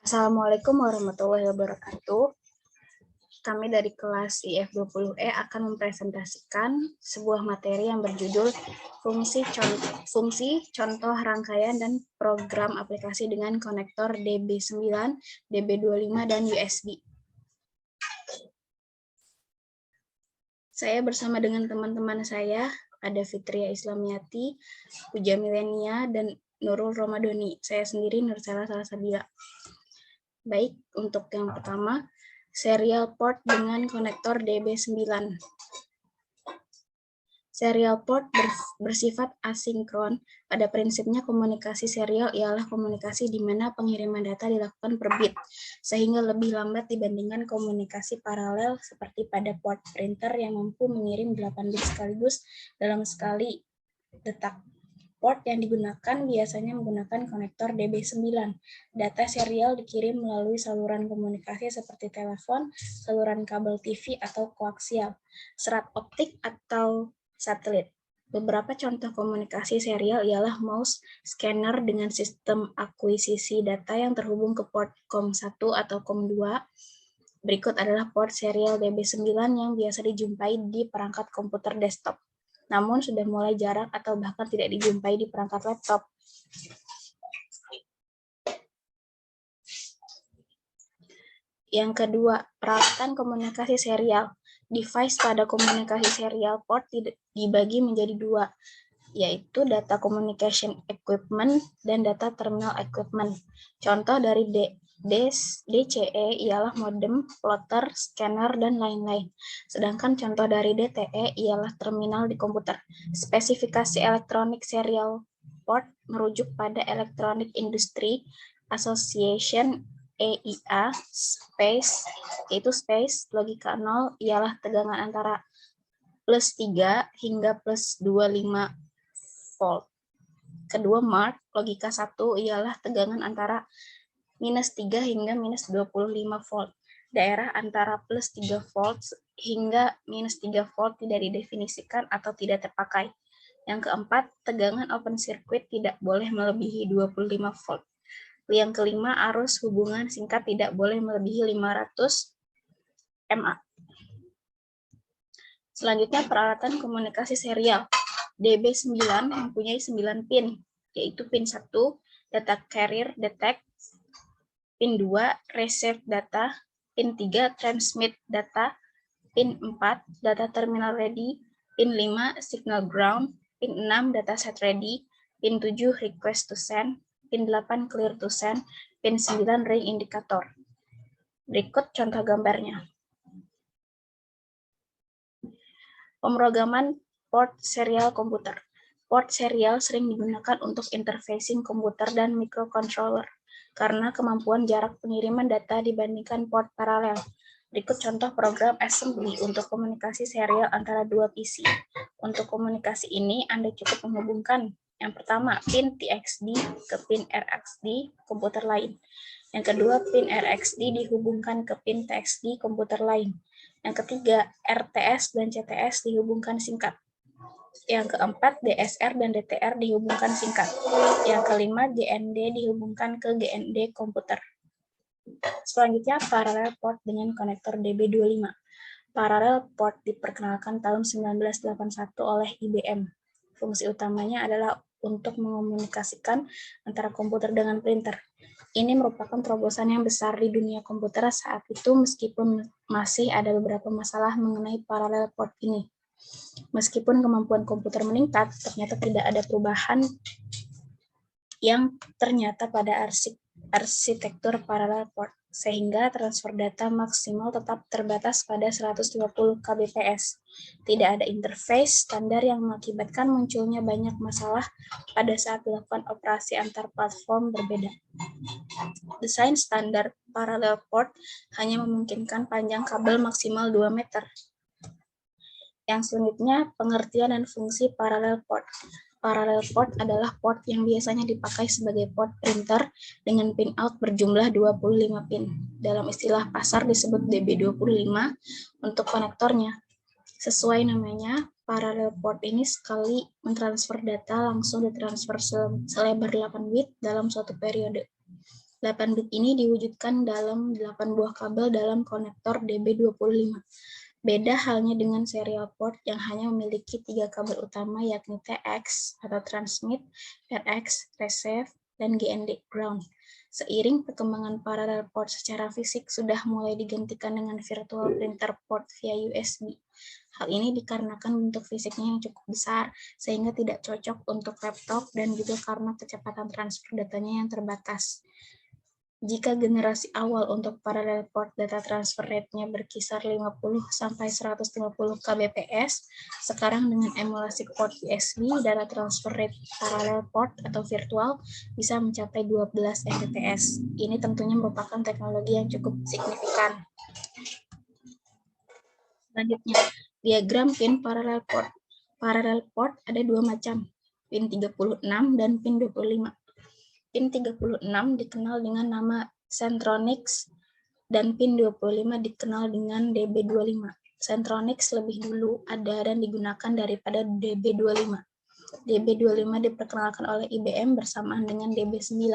Assalamualaikum warahmatullahi wabarakatuh. Kami dari kelas IF20E akan mempresentasikan sebuah materi yang berjudul fungsi contoh rangkaian dan program aplikasi dengan konektor DB9, DB25, dan USB. Saya bersama dengan teman-teman saya, ada Fitria Islamiyati, Puja Milenia, dan Nurul Romadoni. Saya sendiri Nursela Salasabila. Baik, untuk yang pertama, serial port dengan konektor DB9. Serial port bersifat asinkron. Pada prinsipnya komunikasi serial ialah komunikasi di mana pengiriman data dilakukan per bit, sehingga lebih lambat dibandingkan komunikasi paralel seperti pada port printer yang mampu mengirim 8 bit sekaligus dalam sekali detak. Port yang digunakan biasanya menggunakan konektor DB9. Data serial dikirim melalui saluran komunikasi seperti telepon, saluran kabel TV atau koaksial, serat optik atau satelit. Beberapa contoh komunikasi serial ialah mouse scanner dengan sistem akuisisi data yang terhubung ke port COM1 atau COM2. Berikut adalah port serial DB9 yang biasa dijumpai di perangkat komputer desktop, namun sudah mulai jarang atau bahkan tidak dijumpai di perangkat laptop. Yang kedua, peralatan komunikasi serial. Device pada komunikasi serial port dibagi menjadi dua, yaitu data communication equipment dan data terminal equipment. Contoh dari DCE ialah modem, plotter, scanner, dan lain-lain. Sedangkan contoh dari DTE ialah terminal di komputer. Spesifikasi elektronik serial port merujuk pada Electronic Industry Association EIA, yaitu space, logika 0 ialah tegangan antara plus 3 hingga plus 25 volt. Kedua mark, logika 1 ialah tegangan antara minus 3 hingga minus 25 volt. Daerah antara plus 3 volt hingga minus 3 volt tidak didefinisikan atau tidak terpakai. Yang keempat, tegangan open circuit tidak boleh melebihi 25 volt. Yang kelima, arus hubungan singkat tidak boleh melebihi 500 mA. Selanjutnya, peralatan komunikasi serial. DB9 mempunyai 9 pin, yaitu pin 1, data carrier detect, pin 2, receive data, pin 3, transmit data, pin 4, data terminal ready, pin 5, signal ground, pin 6, data set ready, pin 7, request to send, pin 8, clear to send, pin 9, ring indikator. Berikut contoh gambarnya. Pemrograman port serial komputer. Port serial sering digunakan untuk interfacing komputer dan microcontroller karena kemampuan jarak pengiriman data dibandingkan port paralel. Berikut contoh program assembly untuk komunikasi serial antara dua PC. Untuk komunikasi ini, Anda cukup menghubungkan yang pertama, pin TXD ke pin RXD komputer lain. Yang kedua, pin RXD dihubungkan ke pin TXD komputer lain. Yang ketiga, RTS dan CTS dihubungkan singkat. Yang keempat, DSR dan DTR dihubungkan singkat. Yang kelima, GND dihubungkan ke GND komputer. Selanjutnya, parallel port dengan konektor DB25. Parallel port diperkenalkan tahun 1981 oleh IBM. Fungsi utamanya adalah untuk mengomunikasikan antara komputer dengan printer. Ini merupakan terobosan yang besar di dunia komputer saat itu, meskipun masih ada beberapa masalah mengenai parallel port ini. Meskipun kemampuan komputer meningkat, ternyata tidak ada perubahan yang ternyata pada arsitektur parallel port, sehingga transfer data maksimal tetap terbatas pada 150 kbps. Tidak ada interface standar yang mengakibatkan munculnya banyak masalah pada saat dilakukan operasi antar platform berbeda. Desain standar parallel port hanya memungkinkan panjang kabel maksimal 2 meter. Yang selanjutnya, pengertian dan fungsi parallel port. Parallel port adalah port yang biasanya dipakai sebagai port printer dengan pin out berjumlah 25 pin. Dalam istilah pasar disebut DB25 untuk konektornya. Sesuai namanya, parallel port ini sekali mentransfer data langsung ditransfer selebar 8 bit dalam suatu periode. 8 bit ini diwujudkan dalam 8 buah kabel dalam konektor DB25. Beda halnya dengan serial port yang hanya memiliki 3 kabel utama, yakni TX atau transmit, RX receive, dan GND ground. Seiring perkembangan parallel port secara fisik sudah mulai digantikan dengan virtual printer port via USB. Hal ini dikarenakan bentuk fisiknya yang cukup besar, sehingga tidak cocok untuk laptop dan juga karena kecepatan transfer datanya yang terbatas. Jika generasi awal untuk parallel port data transfer rate-nya berkisar 50-150 kbps, sekarang dengan emulasi port USB, data transfer rate parallel port atau virtual bisa mencapai 12 Mbps. Ini tentunya merupakan teknologi yang cukup signifikan. Selanjutnya, diagram pin parallel port. Parallel port ada dua macam, pin 36 dan pin 25. Pin 36 dikenal dengan nama Centronics dan pin 25 dikenal dengan DB25. Centronics lebih dulu ada dan digunakan daripada DB25. DB25 diperkenalkan oleh IBM bersamaan dengan DB9.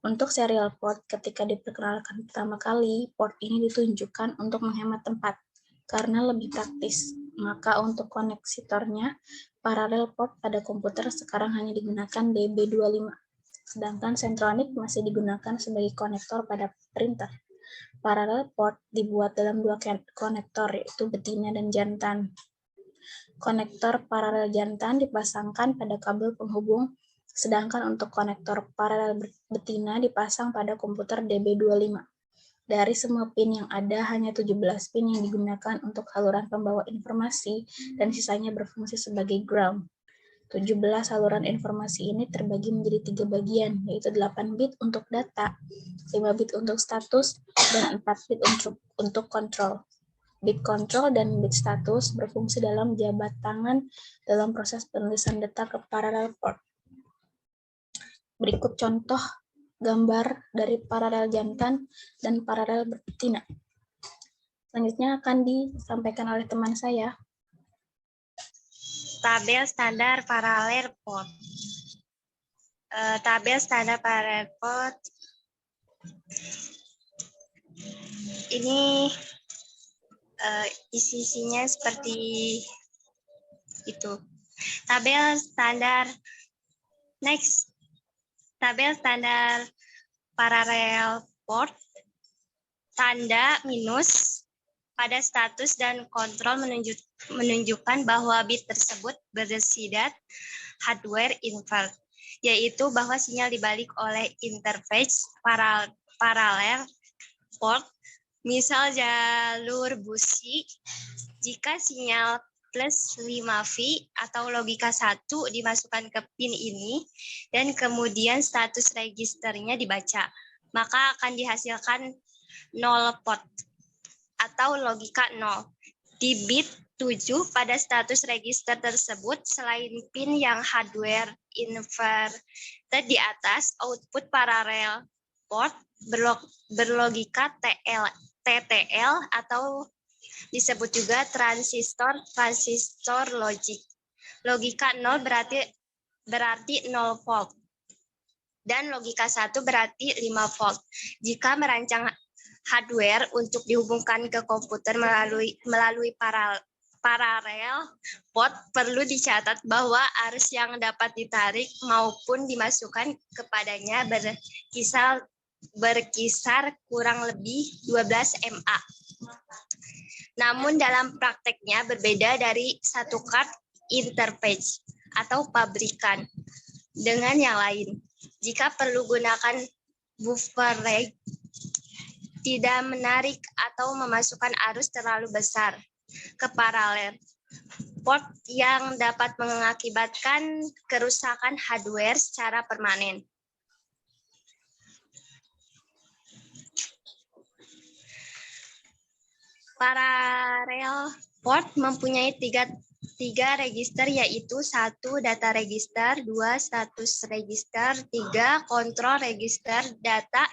Untuk serial port, ketika diperkenalkan pertama kali, port ini ditunjukkan untuk menghemat tempat karena lebih praktis. Maka untuk koneksitornya, parallel port pada komputer sekarang hanya digunakan DB25. Sedangkan Centronics masih digunakan sebagai konektor pada printer. Parallel port dibuat dalam dua konektor, yaitu betina dan jantan. Konektor paralel jantan dipasangkan pada kabel penghubung, sedangkan untuk konektor paralel betina dipasang pada komputer DB25. Dari semua pin yang ada, hanya 17 pin yang digunakan untuk saluran pembawa informasi dan sisanya berfungsi sebagai ground. 17 saluran informasi ini terbagi menjadi 3 bagian, yaitu 8 bit untuk data, 5 bit untuk status, dan 4 bit untuk kontrol. Bit kontrol dan bit status berfungsi dalam jabat tangan dalam proses penulisan data ke parallel port. Berikut contoh gambar dari paralel jantan dan paralel betina. Selanjutnya akan disampaikan oleh teman saya. Tabel standar paralel port. Tabel standar paralel port ini isinya seperti itu. Tabel standar tabel standar paralel port, tanda minus pada status dan kontrol menunjukkan bahwa bit tersebut bersifat hardware invert, yaitu bahwa sinyal dibalik oleh interface paralel port, misal jalur busi, jika sinyal plus 5V atau logika 1 dimasukkan ke pin ini dan kemudian status registernya dibaca, maka akan dihasilkan 0 port atau logika 0. Di bit 7 pada status register tersebut, selain pin yang hardware inverted di atas, output paralel port berlogika TTL atau disebut juga transistor logic. Logika 0 berarti 0 volt dan logika 1 berarti 5 volt. Jika merancang hardware untuk dihubungkan ke komputer melalui paralel port, perlu dicatat bahwa arus yang dapat ditarik maupun dimasukkan kepadanya berkisar kurang lebih 12 mA. Namun dalam prakteknya berbeda dari satu kart interface atau pabrikan dengan yang lain. Jika perlu gunakan buffer rate, tidak menarik atau memasukkan arus terlalu besar ke paralel port yang dapat mengakibatkan kerusakan hardware secara permanen. Paralel port mempunyai tiga register, yaitu 1 data register, 2 status register, 3 kontrol register. Data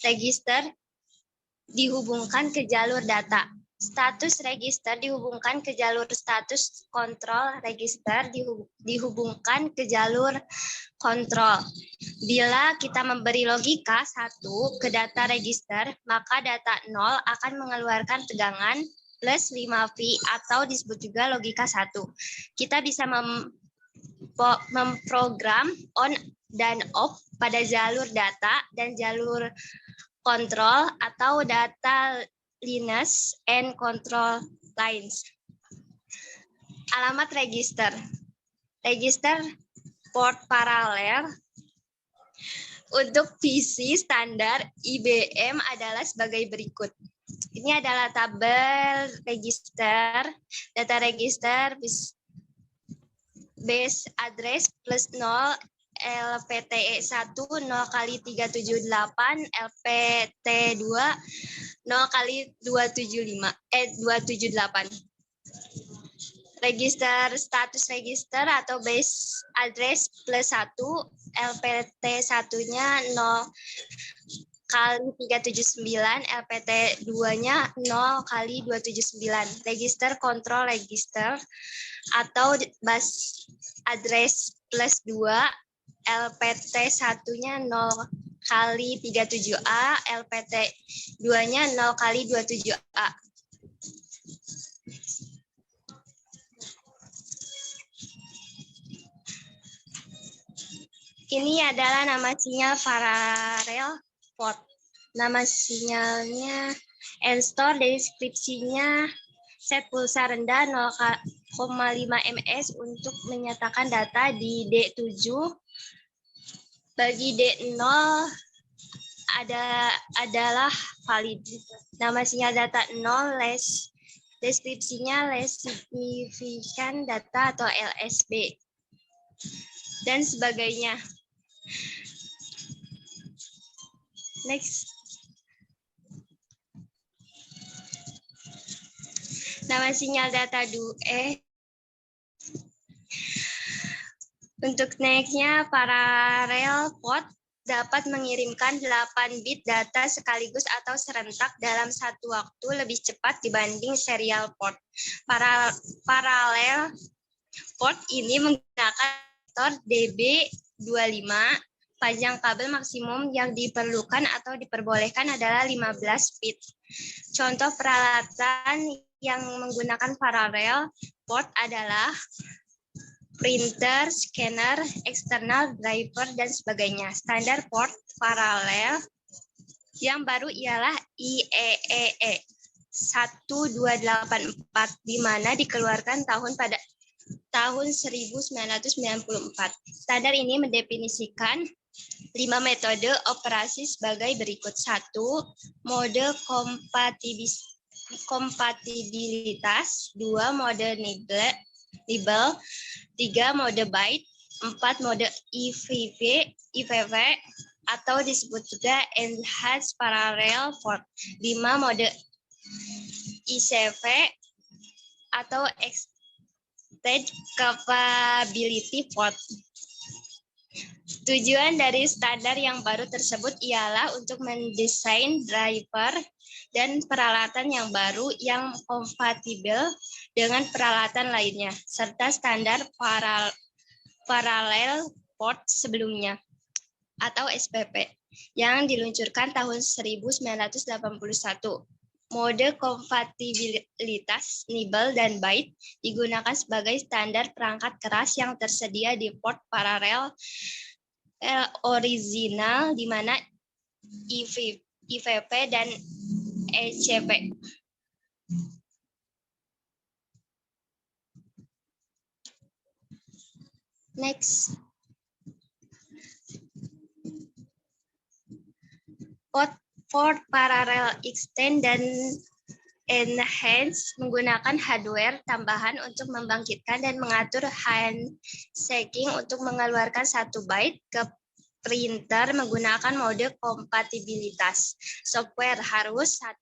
register dihubungkan ke jalur data. Status register dihubungkan ke jalur status kontrol register dihubungkan ke jalur kontrol. Bila kita memberi logika 1 ke data register, maka data 0 akan mengeluarkan tegangan plus 5V atau disebut juga logika 1. Kita bisa memprogram on dan off pada jalur data dan jalur kontrol atau data lines and control lines. Alamat register. Register port paralel untuk PC standar IBM adalah sebagai berikut. Ini adalah tabel register, data register base address plus 0, LPTE 1 0 kali 378, LPT 2 0 kali 278. Register status register atau base address plus 1, LPT 1-nya 0 kali 379, LPT 2-nya 0 kali 279. Register control register atau base address plus 2, LPT 1-nya 0 kali 37A, LPT 2-nya 0 kali 27A. Ini adalah nama sinyal paralel port. Nama sinyalnya N-store, deskripsinya set pulsa rendah 0,5 ms untuk menyatakan data di D7. Bagi D0 adalah valid. Nama sinyal data 0 deskripsinya less significant data atau LSB dan sebagainya. Next. Nama sinyal data 2E. Untuk nextnya, paralel port dapat mengirimkan 8 bit data sekaligus atau serentak dalam satu waktu lebih cepat dibanding serial port. Paralel port ini menggunakan konektor DB25. Panjang kabel maksimum yang diperlukan atau diperbolehkan adalah 15 feet. Contoh peralatan yang menggunakan paralel port adalah printer, scanner, external driver, dan sebagainya. Standar port paralel yang baru ialah IEEE 1284, di mana dikeluarkan pada tahun 1994. Standar ini mendefinisikan 5 metode operasi sebagai berikut. 1. Mode kompatibilitas. 2. Mode nibble. 3. Mode byte. 4. Mode IVV atau disebut juga Enhanced Parallel Port. 5. Mode ICV atau Extended Capability Port. Tujuan dari standar yang baru tersebut ialah untuk mendesain driver dan peralatan yang baru yang kompatibel dengan peralatan lainnya, serta standar parallel port sebelumnya atau SPP yang diluncurkan tahun 1981. Mode kompatibilitas nibble dan byte digunakan sebagai standar perangkat keras yang tersedia di port paralel original, di mana IVP dan ECP. Next. Port parallel extend dan enhance menggunakan hardware tambahan untuk membangkitkan dan mengatur handshaking untuk mengeluarkan 1 byte ke printer menggunakan mode kompatibilitas. Software harus 1.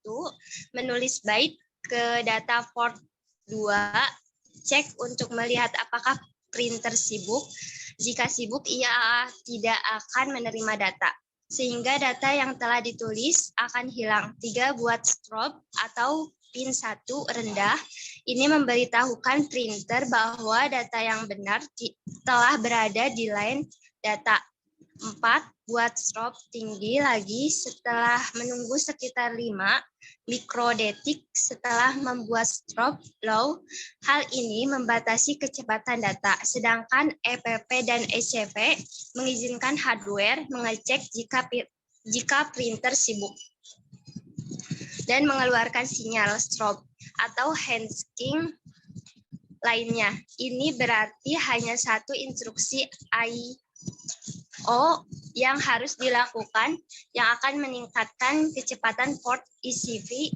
Menulis byte ke data port 2. Cek untuk melihat apakah printer sibuk. Jika sibuk, ia tidak akan menerima data, sehingga data yang telah ditulis akan hilang. 3. Buat strobe atau pin 1 rendah. Ini memberitahukan printer bahwa data yang benar telah berada di line data. 4. Buat strobe tinggi lagi setelah menunggu sekitar 5 mikrodetik setelah membuat strobe low. Hal ini membatasi kecepatan data, sedangkan EPP dan ECP mengizinkan hardware mengecek jika printer sibuk dan mengeluarkan sinyal strobe atau handsking lainnya. Ini berarti hanya satu instruksi I/O yang harus dilakukan yang akan meningkatkan kecepatan port ECP.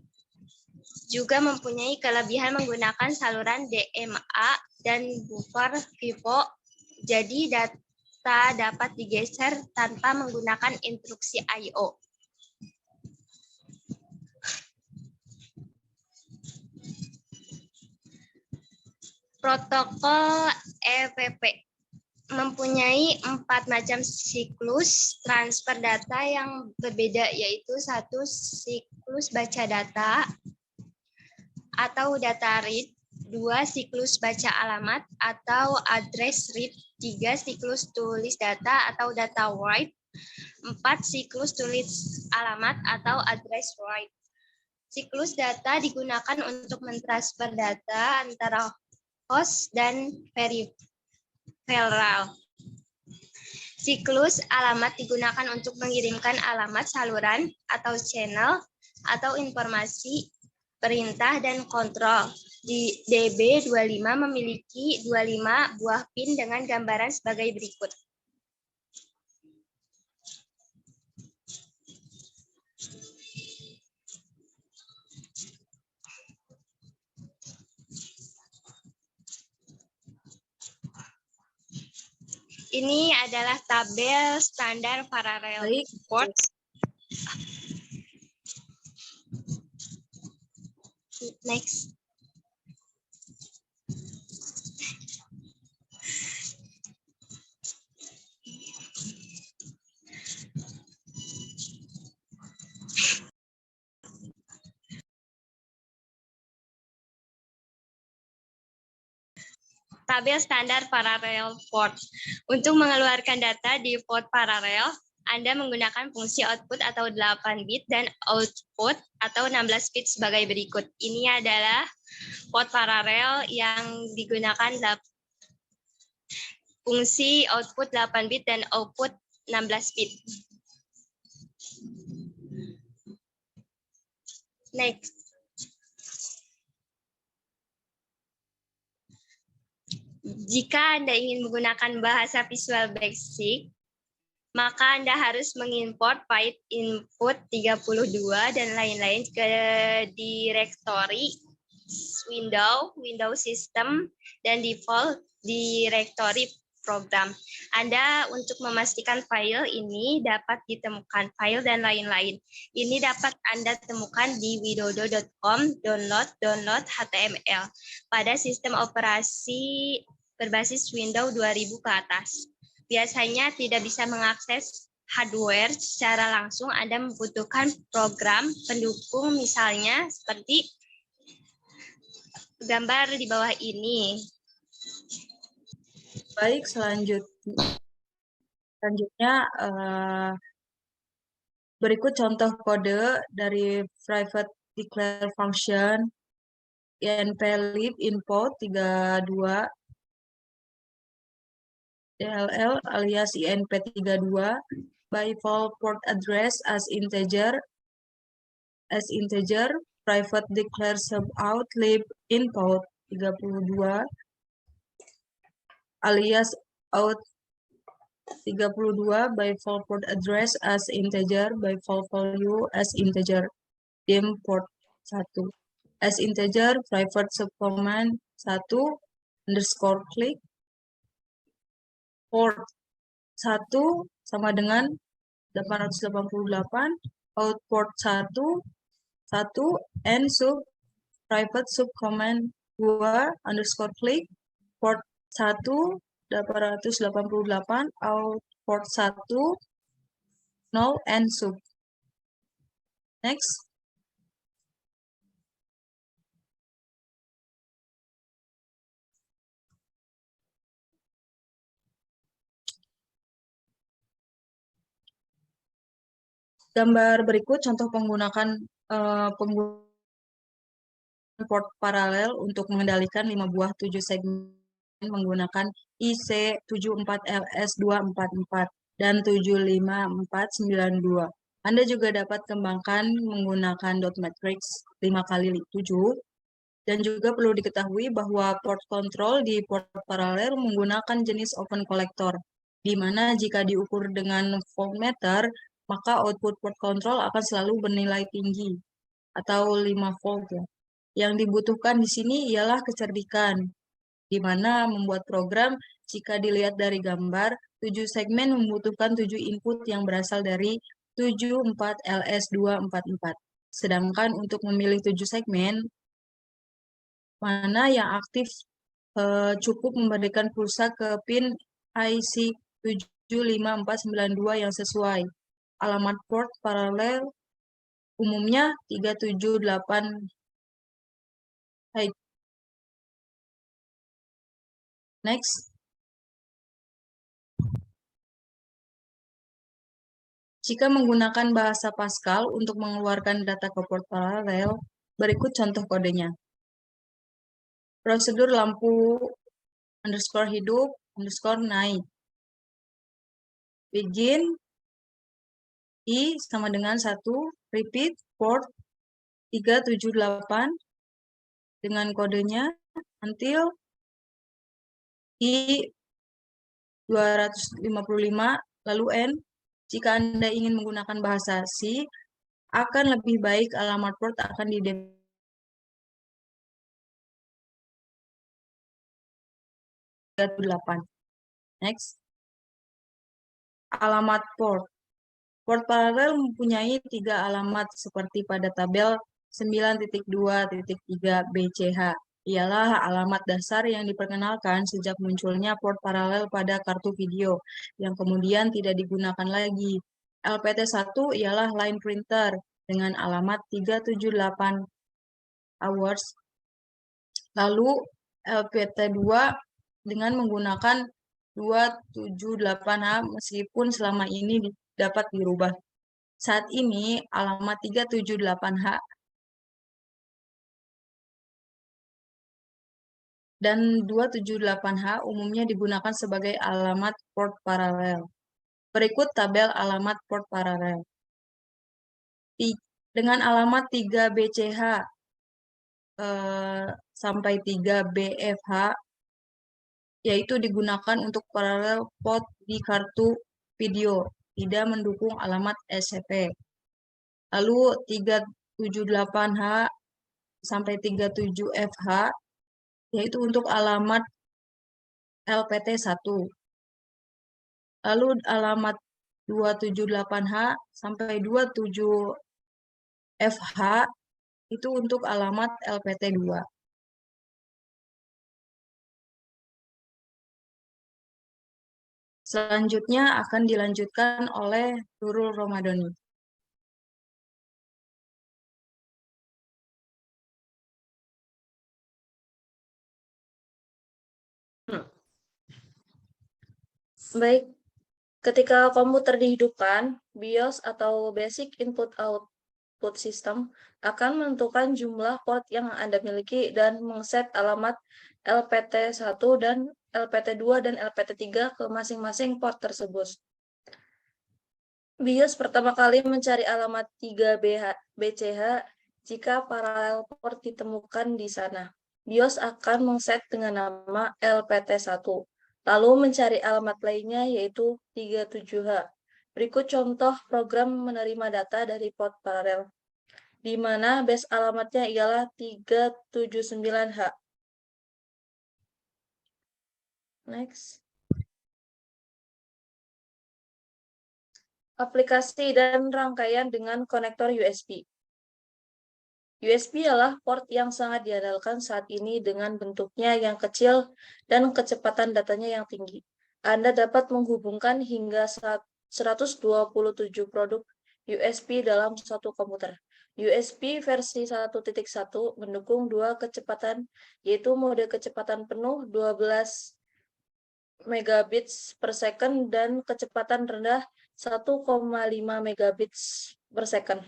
Juga mempunyai kelebihan menggunakan saluran DMA dan buffer FIFO, jadi data dapat digeser tanpa menggunakan instruksi I/O. Protokol EPP mempunyai 4 macam siklus transfer data yang berbeda, yaitu 1 siklus baca data atau data read, 2 siklus baca alamat atau address read, 3 siklus tulis data atau data write, 4 siklus tulis alamat atau address write. Siklus data digunakan untuk mentransfer data antara host dan peripheral. Siklus alamat digunakan untuk mengirimkan alamat saluran atau channel atau informasi perintah dan kontrol. Di DB25 memiliki 25 buah pin dengan gambaran sebagai berikut. Ini adalah tabel standar paralel port. Next. Tabel standar paralel port. Untuk mengeluarkan data di port paralel, Anda menggunakan fungsi output atau 8 bit dan output atau 16 bit sebagai berikut. Ini adalah port paralel yang digunakan fungsi output 8 bit dan output 16 bit. Next. Jika Anda ingin menggunakan bahasa Visual Basic, maka Anda harus mengimport file input 32 dan lain-lain ke direktori Windows System, dan default direktori program. Anda untuk memastikan file ini dapat ditemukan file dan lain-lain. Ini dapat Anda temukan di widodo.com download HTML pada sistem operasi berbasis Windows 2000 ke atas. Biasanya tidak bisa mengakses hardware secara langsung, Anda membutuhkan program pendukung misalnya seperti gambar di bawah ini. Baik, selanjutnya berikut contoh kode dari private declare function input info 32 DLL alias INP32 by default port address as integer, private declare subout lib input 32 alias out 32 by default port address as integer, by default value as integer, dim port 1 as integer, private subcommand 1 underscore click port 1 sama dengan 888, output 1 and sub private subcommand 2 underscore click port 1 888, output 1 null and sub. Next. Gambar berikut contoh penggunaan port paralel untuk mengendalikan 5 buah 7 segmen menggunakan IC74LS244 dan 75492. Anda juga dapat kembangkan menggunakan dot matrix 5x7. Dan juga perlu diketahui bahwa port control di port paralel menggunakan jenis open collector, di mana jika diukur dengan voltmeter, maka output port control akan selalu bernilai tinggi, atau 5 volt ya. Yang dibutuhkan di sini ialah kecerdikan, di mana membuat program, jika dilihat dari gambar, 7 segmen membutuhkan 7 input yang berasal dari 74LS244. Sedangkan untuk memilih 7 segmen, mana yang aktif cukup memberikan pulsa ke pin IC 75492 yang sesuai. Alamat port paralel umumnya 378 Hai. Next. Jika menggunakan bahasa Pascal untuk mengeluarkan data ke port paralel, berikut contoh kodenya. Prosedur lampu underscore hidup underscore naik. Begin I sama dengan 1, repeat port 378 dengan kodenya until I 255 lalu N. Jika Anda ingin menggunakan bahasa C, akan lebih baik alamat port akan didefinisikan 38. Next. Alamat port. Port paralel mempunyai 3 alamat seperti pada tabel 9.2.3 BCH. Ialah alamat dasar yang diperkenalkan sejak munculnya port paralel pada kartu video, yang kemudian tidak digunakan lagi. LPT1 ialah line printer dengan alamat 378 hours. Lalu LPT2 dengan menggunakan 278H meskipun selama ini dapat dirubah. Saat ini alamat 378H dan 278H umumnya digunakan sebagai alamat port paralel. Berikut tabel alamat port paralel. Dengan alamat 3BCH sampai 3BFH, yaitu digunakan untuk paralel port di kartu video, tidak mendukung alamat SCP. Lalu 378H sampai 37FH, yaitu untuk alamat LPT1. Lalu alamat 278H sampai 27FH, itu untuk alamat LPT2. Selanjutnya akan dilanjutkan oleh Nurul Romadhoni. Baik, ketika komputer dihidupkan, BIOS atau Basic Input Output System akan menentukan jumlah port yang Anda miliki dan mengset alamat LPT1 dan LPT2 dan LPT3 ke masing-masing port tersebut. BIOS pertama kali mencari alamat 3BCH jika paralel port ditemukan di sana. BIOS akan mengset dengan nama LPT1, lalu mencari alamat lainnya yaitu 37H. Berikut contoh program menerima data dari port paralel, di mana base alamatnya ialah 379H. Next. Aplikasi dan rangkaian dengan konektor USB. USB adalah port yang sangat diandalkan saat ini dengan bentuknya yang kecil dan kecepatan datanya yang tinggi. Anda dapat menghubungkan hingga 127 produk USB dalam satu komputer. USB versi 1.1 mendukung 2 kecepatan, yaitu mode kecepatan penuh 12 megabits per second dan kecepatan rendah 1,5 megabits per second.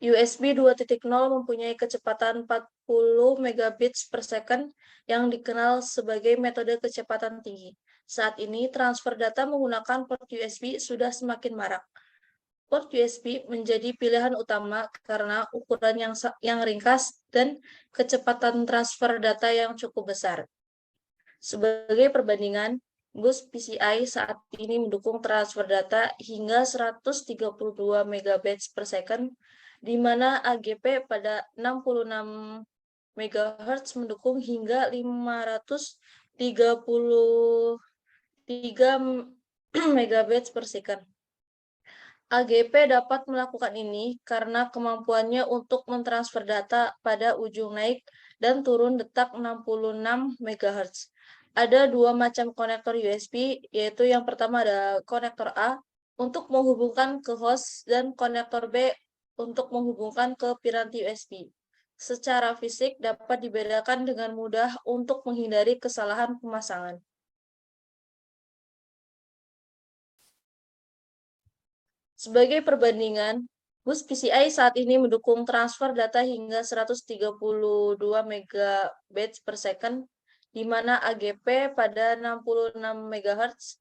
USB 2.0 mempunyai kecepatan 40 megabits per second yang dikenal sebagai metode kecepatan tinggi. Saat ini, transfer data menggunakan port USB sudah semakin marak. Port USB menjadi pilihan utama karena ukuran yang ringkas dan kecepatan transfer data yang cukup besar. Sebagai perbandingan, bus PCI saat ini mendukung transfer data hingga 132 megabits per second, di mana AGP pada 66 MHz mendukung hingga 533 megabits per second. AGP dapat melakukan ini karena kemampuannya untuk mentransfer data pada ujung naik dan turun detak 66 MHz. Ada dua macam konektor USB, yaitu yang pertama ada konektor A untuk menghubungkan ke host dan konektor B untuk menghubungkan ke piranti USB. Secara fisik dapat dibedakan dengan mudah untuk menghindari kesalahan pemasangan. Sebagai perbandingan, bus PCI saat ini mendukung transfer data hingga 132 megabits per second, di mana AGP pada 66 MHz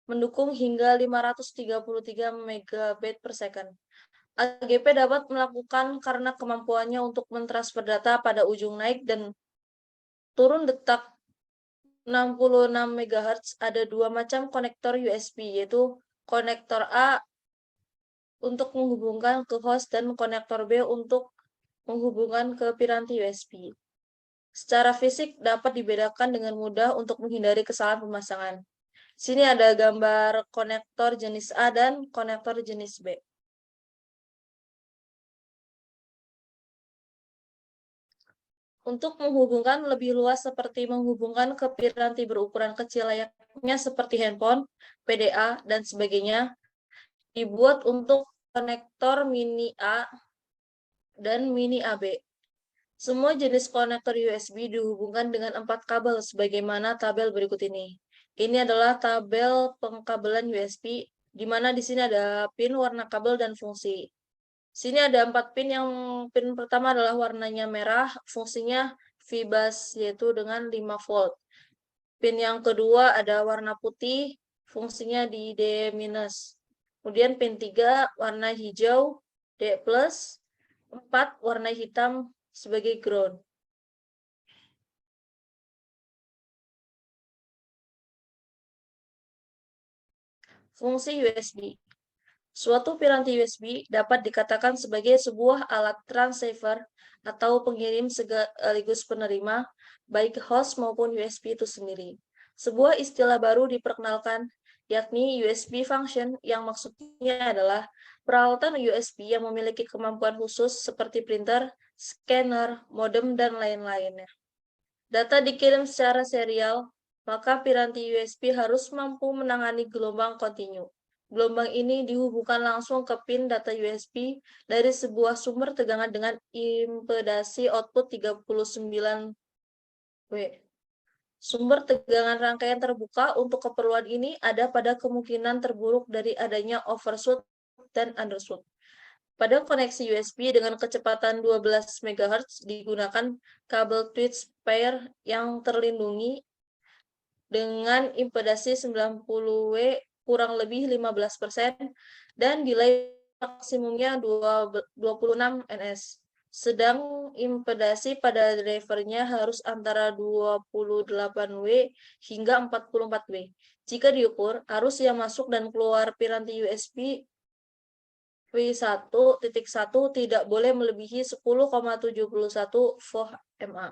mendukung hingga 533 megabit per second. AGP dapat melakukan karena kemampuannya untuk mentransfer data pada ujung naik dan turun detak 66 MHz. Ada dua macam konektor USB, yaitu konektor A untuk menghubungkan ke host dan konektor B untuk menghubungkan ke piranti USB. Secara fisik dapat dibedakan dengan mudah untuk menghindari kesalahan pemasangan. Sini ada gambar konektor jenis A dan konektor jenis B. Untuk menghubungkan lebih luas seperti menghubungkan ke piranti berukuran kecil layaknya seperti handphone, PDA, dan sebagainya, dibuat untuk konektor mini A dan mini AB. Semua jenis konektor USB dihubungkan dengan 4 kabel sebagaimana tabel berikut ini. Ini adalah tabel pengkabelan USB, di mana di sini ada pin, warna kabel, dan fungsi. Sini ada 4 pin, yang pin pertama adalah warnanya merah, fungsinya VBus, yaitu dengan 5 volt. Pin yang kedua ada warna putih, fungsinya di D-. Kemudian pin 3 warna hijau, D+, 4 warna hitam sebagai ground. Fungsi USB. Suatu piranti USB dapat dikatakan sebagai sebuah alat transceiver atau pengirim sekaligus penerima, baik host maupun USB itu sendiri. Sebuah istilah baru diperkenalkan, yakni USB function, yang maksudnya adalah peralatan USB yang memiliki kemampuan khusus seperti printer, scanner, modem, dan lain-lainnya. Data dikirim secara serial, maka piranti USB harus mampu menangani gelombang kontinu. Gelombang ini dihubungkan langsung ke pin data USB dari sebuah sumber tegangan dengan impedasi output 39 W. Sumber tegangan rangkaian terbuka untuk keperluan ini ada pada kemungkinan terburuk dari adanya overshoot dan undershoot. Pada koneksi USB dengan kecepatan 12 MHz digunakan kabel twist pair yang terlindungi dengan impedasi 90 W kurang lebih 15% dan delay maksimumnya 26 ns. Sedang impedasi pada drivernya harus antara 28 W hingga 44 W. Jika diukur, arus yang masuk dan keluar piranti USB V1.1 tidak boleh melebihi 10,71 VMA.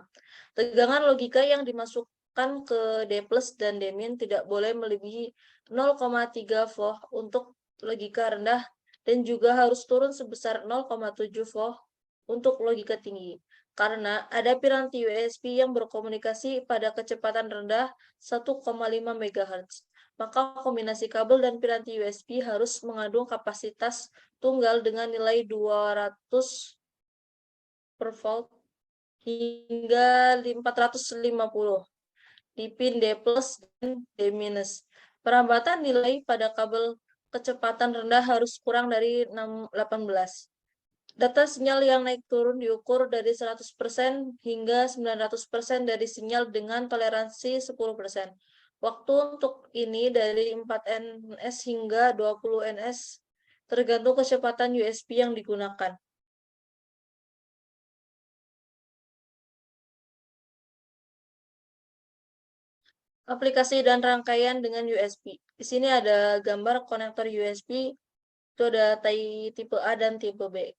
Tegangan logika yang dimasukkan ke D+ dan D- tidak boleh melebihi 0,3 V untuk logika rendah dan juga harus turun sebesar 0,7 V untuk logika tinggi. Karena ada piranti USB yang berkomunikasi pada kecepatan rendah 1,5 MHz. Maka kombinasi kabel dan piranti USB harus mengandung kapasitas tunggal dengan nilai 200 per volt hingga 450 di pin D+ dan D-. Perambatan nilai pada kabel kecepatan rendah harus kurang dari 18. Data sinyal yang naik turun diukur dari 100% hingga 900% dari sinyal dengan toleransi 10%. Waktu untuk ini dari 4 ns hingga 20 ns tergantung kecepatan USB yang digunakan. Aplikasi dan rangkaian dengan USB. Di sini ada gambar konektor USB, itu ada tipe A dan tipe B.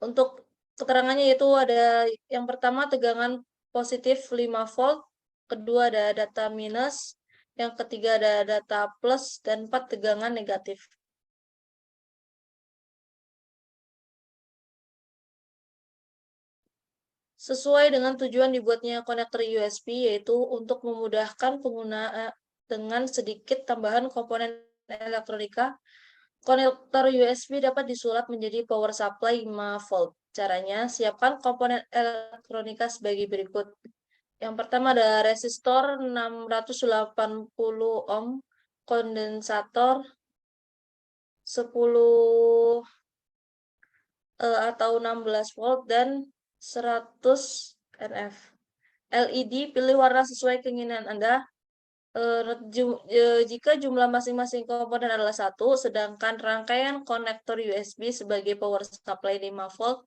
Untuk keterangannya itu ada yang pertama tegangan positif 5 volt, kedua ada data minus, yang ketiga ada data plus, dan 4 tegangan negatif. Sesuai dengan tujuan dibuatnya konektor USB, yaitu untuk memudahkan pengguna dengan sedikit tambahan komponen elektronika. Konektor USB dapat disulap menjadi power supply 5 volt. Caranya, siapkan komponen elektronika sebagai berikut. Yang pertama ada resistor 680 ohm, kondensator 10 atau 16 volt, dan 100 NF. LED, pilih warna sesuai keinginan Anda. Jika jumlah masing-masing komponen adalah 1, sedangkan rangkaian konektor USB sebagai power supply 5 volt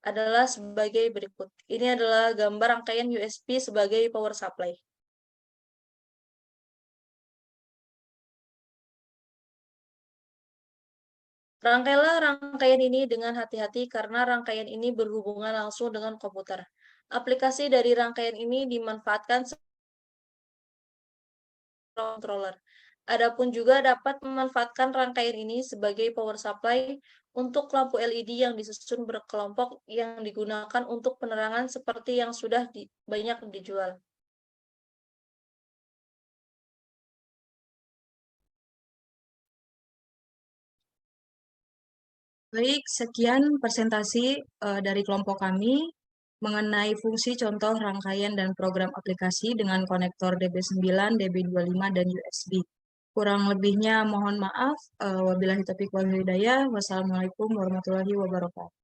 adalah sebagai berikut. Ini adalah gambar rangkaian USB sebagai power supply. Rangkailah rangkaian ini dengan hati-hati karena rangkaian ini berhubungan langsung dengan komputer. Aplikasi dari rangkaian ini dimanfaatkan controller. Adapun juga dapat memanfaatkan rangkaian ini sebagai power supply untuk lampu LED yang disusun berkelompok yang digunakan untuk penerangan seperti yang sudah banyak dijual. Baik, sekian presentasi dari kelompok kami mengenai fungsi contoh rangkaian dan program aplikasi dengan konektor DB9, DB25, dan USB. Kurang lebihnya mohon maaf. Wabillahi taufiq wal hidayah. Wassalamualaikum warahmatullahi wabarakatuh.